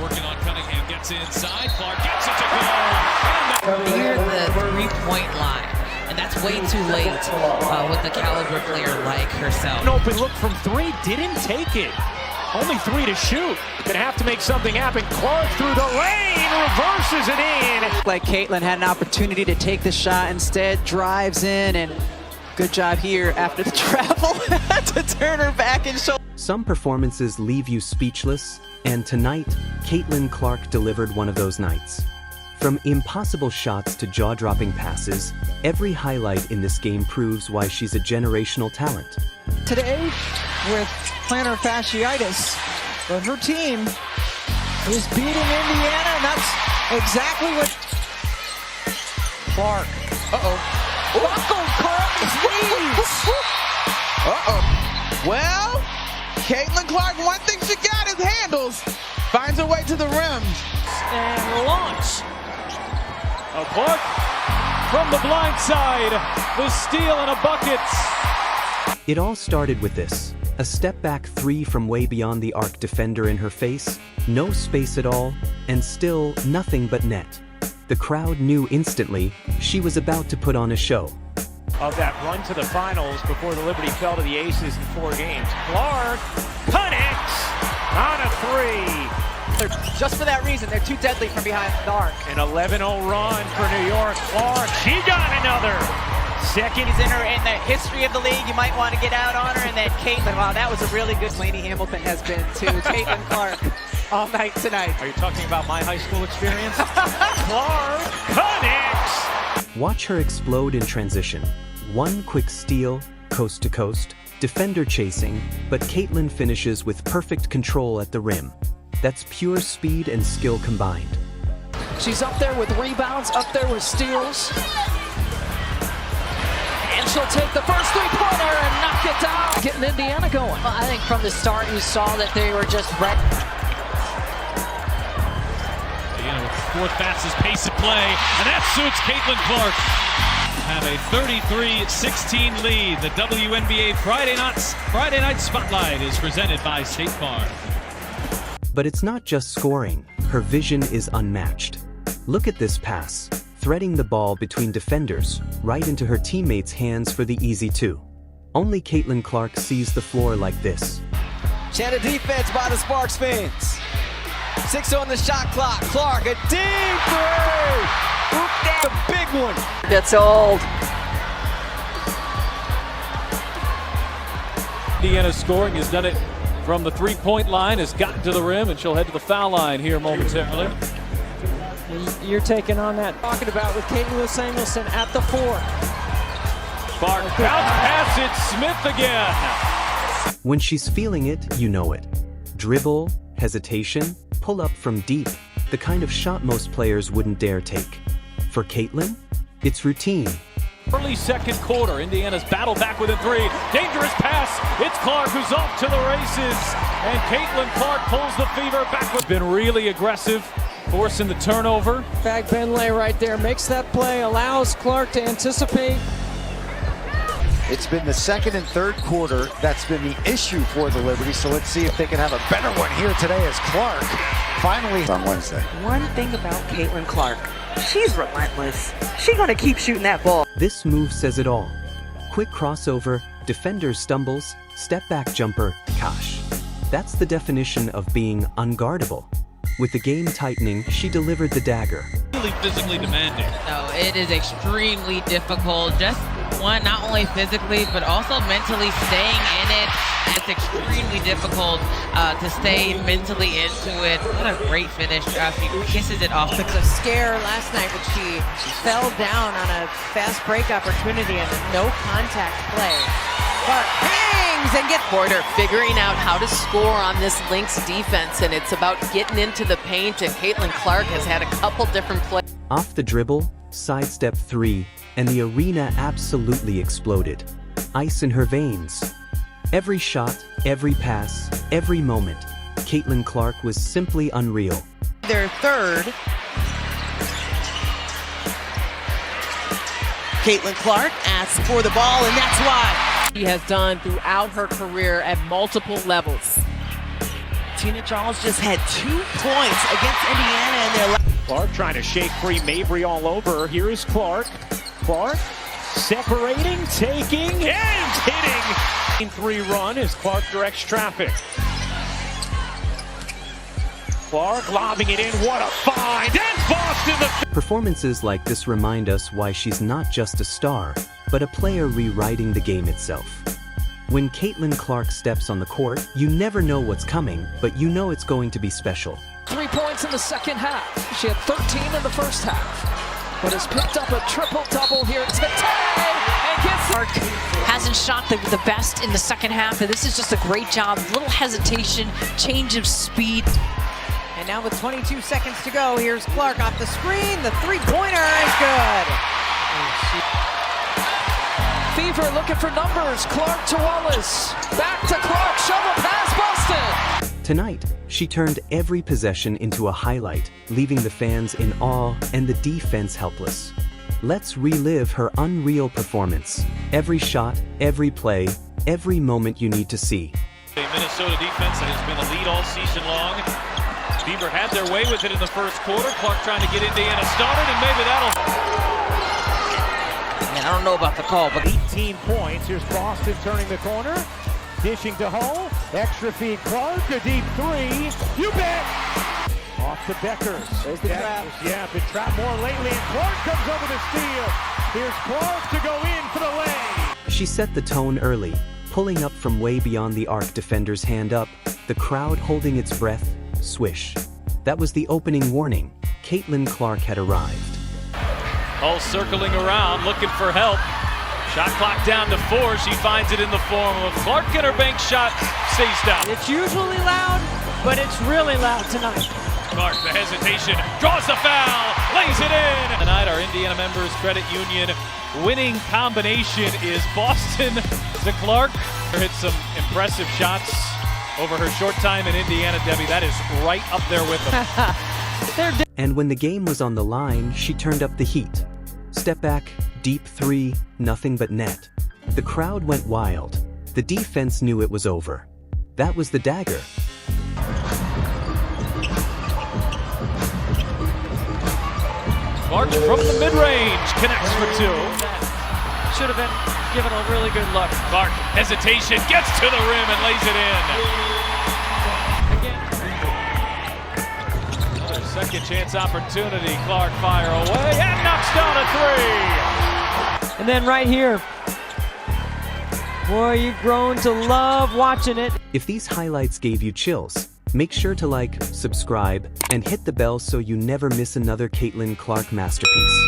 working on Cunningham, gets inside, Clark gets it to go. Near the three-point line, and that's way too late with the caliber player like herself. An open look from three, didn't take it. Only three to shoot. Gonna have to make something happen. Clark through the lane, reverses it in. Like Caitlin had an opportunity to take the shot, instead drives in, and good job here after the travel to turn her back and show. Some performances leave you speechless, and tonight, Caitlin Clark delivered one of those nights. From impossible shots to jaw-dropping passes, every highlight in this game proves why she's a generational talent. Today, with plantar fasciitis, but her team is beating Indiana, and that's exactly what Clark. Buckle Clark squeeze. Well, Caitlin Clark, one thing she got is handles. Finds her way to the rim. And launch. Clark from the blind side. The steal and a bucket. It all started with this. A step-back three from way beyond the arc defender in her face, no space at all, and still nothing but net. The crowd knew instantly she was about to put on a show. Of that run to the finals before the Liberty fell to the Aces in 4 games. Clark connects on a three. Just for that reason, they're too deadly from behind the arc. An 11-0 run for New York. Clark, she got another. Second. He's in the history of the league. You might want to get out on her. And then Caitlin, wow, that was a really good. Laney Hamilton has been too. Caitlin Clark all night tonight. Are you talking about my high school experience? Clark connects. Watch her explode in transition. One quick steal, coast to coast, defender chasing, but Caitlin finishes with perfect control at the rim. That's pure speed and skill combined. She's up there with rebounds, up there with steals. And she'll take the first three-pointer and knock it down. Getting Indiana going. Well, I think from the start you saw that they were just ready. Indiana with fourth fastest pace of play, and that suits Caitlin Clark. Have a 33-16 lead. The WNBA Friday night Spotlight is presented by State Farm. But it's not just scoring. Her vision is unmatched. Look at this pass, threading the ball between defenders, right into her teammates' hands for the easy two. Only Caitlin Clark sees the floor like this. She had a defense by the Sparks fans. 6 on the shot clock. Clark, a deep three. Oop, that's a big one. Gets old. Indiana scoring has done it from the three-point line, has gotten to the rim, and she'll head to the foul line here momentarily. You're taking on that. Talking about with Caitlin Samuelson at the 4. Clark bounce pass it, Smith again. When she's feeling it, you know it. Dribble, hesitation, pull up from deep, the kind of shot most players wouldn't dare take. For Caitlin, it's routine. Early second quarter, Indiana's battle back with a three. Dangerous pass. It's Clark who's off to the races. And Caitlin Clark pulls the fever back. Been really aggressive, forcing the turnover. Bag Benlay right there makes that play, allows Clark to anticipate. It's been the second and third quarter that's been the issue for the Liberty, so let's see if they can have a better one here today as Clark finally on Wednesday. One thing about Caitlin Clark, she's relentless. She's gonna keep shooting that ball. This move says it all. Quick crossover, defender stumbles, step back jumper, gosh. That's the definition of being unguardable. With the game tightening, she delivered the dagger. Really physically demanding. No, it is extremely difficult. Just one, not only physically, but also mentally staying in it. It's extremely difficult to stay mentally into it. What a great finish. She kisses it off. It was a scare last night when she fell down on a fast break opportunity and a no contact play. But hangs and get Porter figuring out how to score on this Lynx defense, and it's about getting into the paint, and Caitlin Clark has had a couple different plays. Off the dribble, sidestep three, and the arena absolutely exploded. Ice in her veins. Every shot, every pass, every moment, Caitlin Clark was simply unreal. their third. Caitlin Clark asks for the ball, and that's why. She has done throughout her career at multiple levels. Tina Charles just had 2 points against Indiana in their Clark trying to shake free. Mabry all over. Here is Clark. Clark separating, taking, and hitting. 3 run as Clark directs traffic. Clark lobbing it in. What a find! And Boston. Performances like this remind us why she's not just a star, but a player rewriting the game itself. When Caitlin Clark steps on the court, you never know what's coming, but you know it's going to be special. 3 points in the second half. She had 13 in the first half, but has picked up a triple-double here today and gets Clark hasn't shot the best in the second half, and this is just a great job. Little hesitation, change of speed. And now with 22 seconds to go, here's Clark off the screen. The three-pointer is good. Fever looking for numbers. Clark to Wallace. Back to Clark. Shovel pass busted. Tonight, she turned every possession into a highlight, leaving the fans in awe and the defense helpless. Let's relive her unreal performance. Every shot, every play, every moment you need to see. A Minnesota defense that has been a lead all season long. Beaver had their way with it in the first quarter. Clark trying to get Indiana started, and maybe that'll... I don't know about the call, but 18 points. Here's Boston turning the corner. Dishing to Hull. Extra feed Clark. A deep 3. You bet! Off to Beckers. There's the trap. Yeah, been trapped more lately, and Clark comes over the steal. Here's Clark to go in for the lay. She set the tone early, pulling up from way beyond the arc defender's hand up, the crowd holding its breath. Swish. That was the opening warning. Caitlin Clark had arrived. Hull circling around, looking for help. Shot clock down to 4. She finds it in the form of Clark, and her bank shot stays down. It's usually loud, but it's really loud tonight. Clark, the hesitation, draws the foul, lays it in. Tonight, our Indiana Members Credit Union winning combination is Boston to Clark. Hit some impressive shots over her short time in Indiana, Debbie. That is right up there with them. And when the game was on the line, she turned up the heat. Step back, deep 3, nothing but net. The crowd went wild. The defense knew it was over. That was the dagger. Clark from the mid-range connects for 2. Should have been given a really good look. Clark, hesitation, gets to the rim and lays it in. Another second chance opportunity. Clark fire away and knocks down a 3. And then right here, boy, you've grown to love watching it. If these highlights gave you chills, make sure to like, subscribe, and hit the bell so you never miss another Caitlin Clark masterpiece.